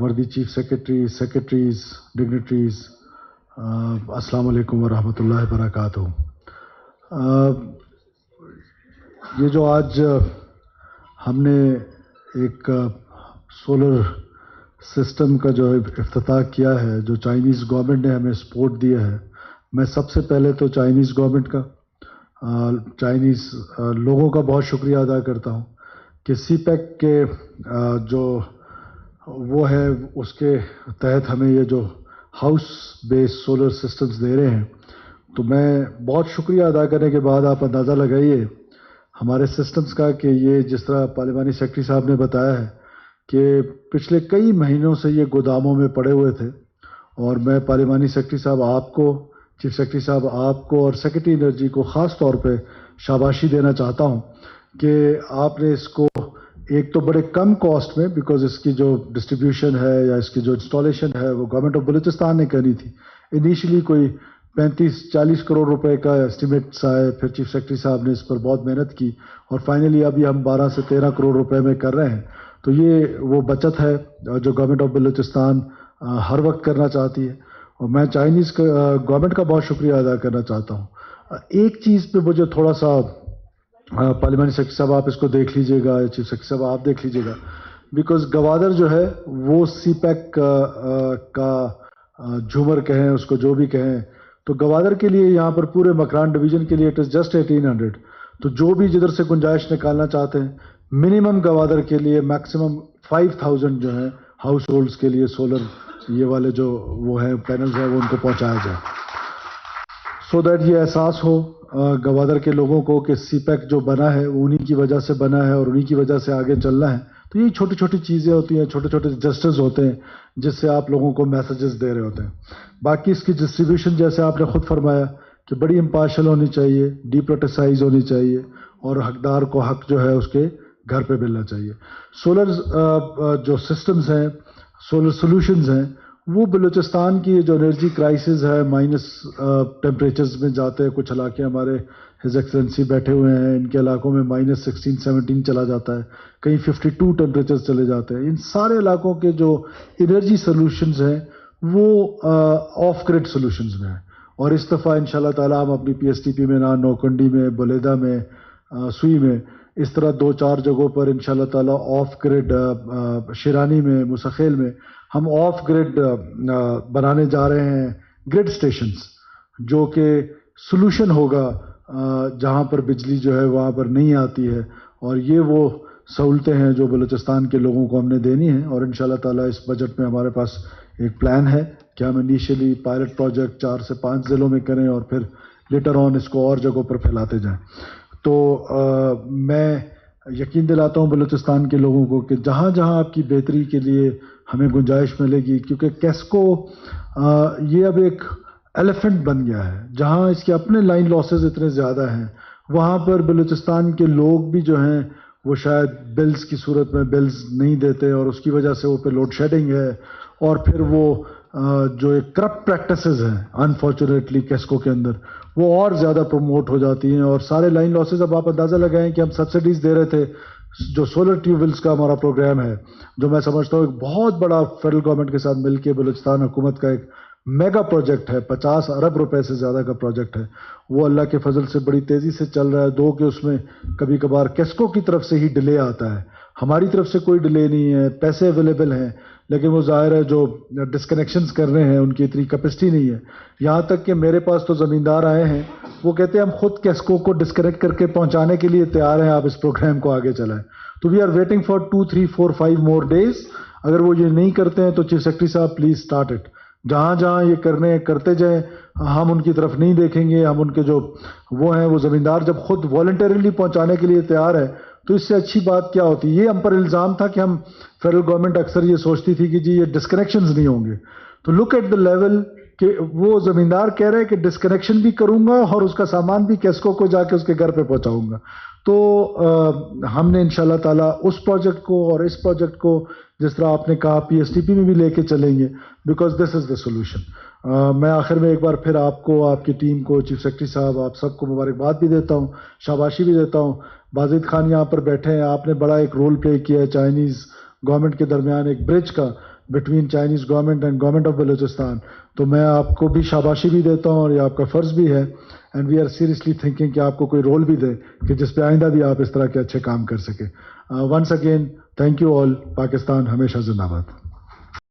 وردی chief secretary, secretaries, dignitaries, السلام علیکم ورحمۃ اللہ وبرکاتہ۔ یہ جو آج ہم نے ایک سولر سسٹم کا جو افتتاح کیا ہے، جو چائنیز گورنمنٹ نے ہمیں سپورٹ دیا ہے، میں سب سے پہلے تو چائنیز گورنمنٹ کا، چائنیز لوگوں کا بہت شکریہ ادا کرتا ہوں کہ سی پیک کے جو وہ ہے اس کے تحت ہمیں یہ جو ہاؤس بیس سولر سسٹمز دے رہے ہیں، تو میں بہت شکریہ ادا کرنے کے بعد آپ اندازہ لگائیے ہمارے سسٹمز کا کہ یہ جس طرح پارلیمانی سیکرٹری صاحب نے بتایا ہے کہ پچھلے کئی مہینوں سے یہ گوداموں میں پڑے ہوئے تھے، اور میں پارلیمانی سیکرٹری صاحب آپ کو، چیف سیکرٹری صاحب آپ کو اور سیکرٹری انرجی کو خاص طور پہ شاباشی دینا چاہتا ہوں کہ آپ نے اس کو ایک تو بڑے کم کاسٹ میں، بیکاز اس کی جو ڈسٹریبیوشن ہے یا اس کی جو انسٹالیشن ہے وہ گورنمنٹ آف بلوچستان نے کرنی تھی۔ انیشلی کوئی 35-40 کروڑ روپے کا اسٹیمیٹس آئے، پھر چیف سیکرٹری صاحب نے اس پر بہت محنت کی اور فائنلی ابھی ہم 12 سے 13 کروڑ روپے میں کر رہے ہیں۔ تو یہ وہ بچت ہے جو گورنمنٹ آف بلوچستان ہر وقت کرنا چاہتی ہے، اور میں چائنیز گورنمنٹ کا بہت شکریہ ادا کرنا چاہتا ہوں۔ ایک چیز پہ مجھے تھوڑا سا، پارلیمانی سیکرٹری صاحب آپ اس کو دیکھ لیجئے گا، چیف سیکرٹری صاحب آپ دیکھ لیجئے گا، بیکاز گوادر جو ہے وہ سی پیک کا جھومر کہیں، اس کو جو بھی کہیں، تو گوادر کے لیے یہاں پر پورے مکران ڈویژن کے لیے اٹ از جسٹ 1800۔ تو جو بھی جدھر سے گنجائش نکالنا چاہتے ہیں، منیمم گوادر کے لیے میکسیمم 5000 جو ہیں ہاؤس ہولڈز کے لیے سولر یہ والے جو وہ ہیں پینلز ہیں وہ ان کو پہنچایا جائے، سو دیٹ یہ احساس ہو گوادر کے لوگوں کو کہ سی پیک جو بنا ہے وہ انہی کی وجہ سے بنا ہے اور انہی کی وجہ سے آگے چلنا ہے۔ تو یہ چھوٹی چھوٹی چیزیں ہوتی ہیں، چھوٹے چھوٹے جسٹس ہوتے ہیں جس سے آپ لوگوں کو میسیجز دے رہے ہوتے ہیں۔ باقی اس کی ڈسٹریبیوشن جیسے آپ نے خود فرمایا کہ بڑی امپارشل ہونی چاہیے، ڈی پروٹیسائز ہونی چاہیے، اور حقدار کو حق جو ہے اس کے گھر پہ ملنا چاہیے۔ سولر جو سسٹمز ہیں، سولر سولوشنز ہیں، وہ بلوچستان کی جو انرجی کرائسس ہے، مائنس ٹیمپریچرز میں جاتے ہیں، کچھ علاقے ہمارے ہز ایکسلنسی بیٹھے ہوئے ہیں، ان کے علاقوں میں -16-17 چلا جاتا ہے، کہیں 52 ٹیمپریچر چلے جاتے ہیں۔ ان سارے علاقوں کے جو انرجی سولوشنز ہیں وہ آف گریڈ سولوشنز میں ہیں، اور اس دفعہ انشاءاللہ تعالی ہم اپنی پی ایس ٹی پی میں نوکنڈی میں، بلیدہ میں، سوئی میں، اس طرح 2-4 جگہوں پر انشاءاللہ تعالی آف گریڈ، شیرانی میں، مسخیل میں، ہم آف گریڈ بنانے جا رہے ہیں گریڈ سٹیشنز، جو کہ سولوشن ہوگا جہاں پر بجلی جو ہے وہاں پر نہیں آتی ہے، اور یہ وہ سہولتیں ہیں جو بلوچستان کے لوگوں کو ہم نے دینی ہیں۔ اور انشاءاللہ تعالی اس بجٹ میں ہمارے پاس ایک پلان ہے کہ ہم انیشلی پائلٹ پروجیکٹ 4 سے 5 ضلعوں میں کریں اور پھر لیٹر آن اس کو اور جگہوں پر پھیلاتے جائیں۔ تو میں یقین دلاتا ہوں بلوچستان کے لوگوں کو کہ جہاں جہاں آپ کی بہتری کے لیے ہمیں گنجائش ملے گی، کیونکہ کیسکو یہ اب ایک ایلیفنٹ بن گیا ہے، جہاں اس کے اپنے لائن لاسز اتنے زیادہ ہیں، وہاں پر بلوچستان کے لوگ بھی جو ہیں وہ شاید بلز کی صورت میں بلز نہیں دیتے، اور اس کی وجہ سے وہ پہ لوڈ شیڈنگ ہے، اور پھر وہ جو ایک کرپٹ پریکٹسز ہیں انفارچونیٹلی کیسکو کے اندر وہ اور زیادہ پروموٹ ہو جاتی ہیں، اور سارے لائن لاسز اب آپ اندازہ لگائیں کہ ہم سبسڈیز دے رہے تھے۔ جو سولر ٹیوب ویلز کا ہمارا پروگرام ہے، جو میں سمجھتا ہوں ایک بہت بڑا فیڈرل گورنمنٹ کے ساتھ مل کے بلوچستان حکومت کا ایک میگا پروجیکٹ ہے، 50 ارب روپے سے زیادہ کا پروجیکٹ ہے، وہ اللہ کے فضل سے بڑی تیزی سے چل رہا ہے۔ دو کہ اس میں کبھی کبھار کیسکو کی طرف سے ہی ڈیلے آتا ہے، ہماری طرف سے کوئی ڈیلے نہیں ہے، پیسے اویلیبل ہیں، لیکن وہ ظاہر ہے جو ڈسکنیکشنز کر رہے ہیں ان کی اتنی کیپیسٹی نہیں ہے۔ یہاں تک کہ میرے پاس تو زمیندار آئے ہیں، وہ کہتے ہیں ہم خود کیسکو کو ڈسکنیکٹ کر کے پہنچانے کے لیے تیار ہیں، آپ اس پروگرام کو آگے چلائیں۔ تو we are waiting for 2, 3, 4, 5 more days. اگر وہ یہ نہیں کرتے ہیں تو چیف سیکرٹری صاحب پلیز اسٹارٹ اٹ، جہاں جہاں یہ کرتے جائیں، ہم ان کی طرف نہیں دیکھیں گے۔ ہم ان کے جو وہ ہیں، وہ زمیندار جب خود والنٹریلی پہنچانے کے لیے تیار ہے تو اس سے اچھی بات کیا ہوتی ہے۔ یہ ہم پر الزام تھا کہ ہم فیڈرل گورنمنٹ اکثر یہ سوچتی تھی کہ جی یہ ڈسکنیکشنز نہیں ہوں گے، تو لک ایٹ دا لیول کہ وہ زمیندار کہہ رہے ہیں کہ ڈسکنیکشن بھی کروں گا اور اس کا سامان بھی کیسکو کو جا کے اس کے گھر پہ پہنچاؤں گا۔ تو ہم نے انشاءاللہ تعالیٰ اس پروجیکٹ کو اور اس پروجیکٹ کو جس طرح آپ نے کہا پی ایس ٹی پی میں بھی لے کے چلیں گے، because this is the solution. میں آخر میں ایک بار پھر آپ کو، آپ کی ٹیم کو، چیف سیکرٹری صاحب، آپ سب کو مبارکباد بھی دیتا ہوں، شاباشی بھی دیتا ہوں۔ بازید خان یہاں پر بیٹھے ہیں، آپ نے بڑا ایک رول پلے کیا ہے چائنیز گورنمنٹ کے درمیان ایک برج کا، between Chinese government and government of Balochistan. تو میں آپ کو بھی شاباشی بھی دیتا ہوں اور یہ آپ کا فرض بھی ہے. And we are seriously thinking کہ آپ کو کوئی رول بھی دے کہ جس پہ آئندہ بھی آپ اس طرح کے اچھے کام کر سکیں. Once again thank you all. Pakistan ہمیشہ زندہ باد.